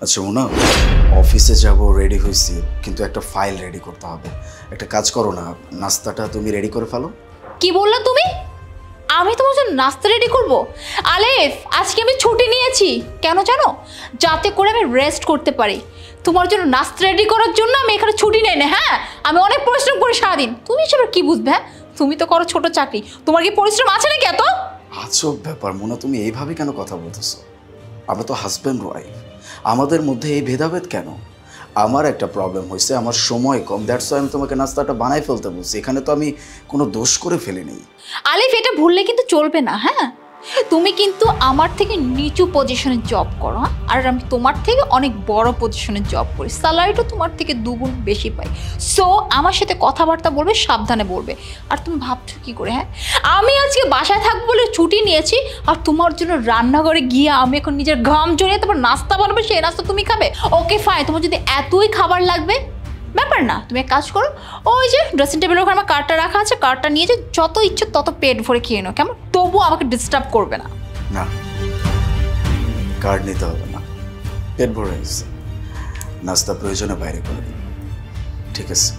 আচ্ছা মোনা, অফিসে যাব, রেডি হয়েছি, কিন্তু একটা ফাইল রেডি করতে হবে। একটা কাজ করো না, নাস্তাটা তুমি রেডি করে ফেলো। কি বললা তুমি? আমি তোমার জন্য নাস্তা রেডি করব? আলেফ, আজকে আমি ছুটি নিয়েছি। কেন জানো? যাতে করে আমি রেস্ট করতে পারি। তোমার জন্য নাস্তা রেডি করার জন্য আমি এখানে ছুটি নেই না। হ্যাঁ, আমি অনেক পরিশ্রম করি সারাদিন। তুমি এসব কি বুঝবে? হ্যাঁ, তুমি তো করো ছোট চাকরি, তোমার কি পরিশ্রম আছে নাকি এত? আজব ব্যাপার মোনা, তুমি এইভাবে কেন কথা বলতেছো? আমরা তো হাজব্যান্ড ওয়াইফ, আমাদের মধ্যে এই ভেদাভেদ কেন? আমার একটা প্রবলেম হয়েছে, আমার সময় কম, দ্যাটস ওয়াই আমি তোমাকে নাস্তাটা বানাই ফেলতে বলছি। এখানে তো আমি কোনো দোষ করে ফেলিনি। আলিফ, এটা ভুললে কিন্তু চলবে না। হ্যাঁ, তুমি কিন্তু আমার থেকে নিচু পজিশনে জব করো, হ্যাঁ? আর আমি তোমার থেকে অনেক বড় পজিশনে জব করি, স্যালারিটা তোমার থেকে দুগুণ বেশি পাই। সো আমার সাথে কথাবার্তা বলবে, সাবধানে বলবে। আর তুমি ভাবছো কি করে? হ্যাঁ, আমি আজকে বাসায় থাকবো বলে ছুটি নিয়েছি, আর তোমার জন্য রান্নাঘরে গিয়ে আমি এখন নিজের ঘাম জড়িয়ে তারপর নাস্তা বানাবো, সেই নাস্তা তুমি খাবে? ওকে ফাইন, তোমার যদি এতই খাবার লাগবে, ব্যাপার না, তুমি এক কাজ করো, ওই যে ড্রেসিং টেবিলের ওখানে আমার কার্ডটা রাখা আছে, কার্ডটা নিয়ে যে যত ইচ্ছে তত পেট ভরে খেয়ে নাও, কেমন? তবুও আমাকে ডিস্টার্ব করবে না। না, কার্ড নিতে হবে না, পেট ভরে গেছে, নাস্তা প্রয়োজনে বাইরে করে দিন। ঠিক আছে?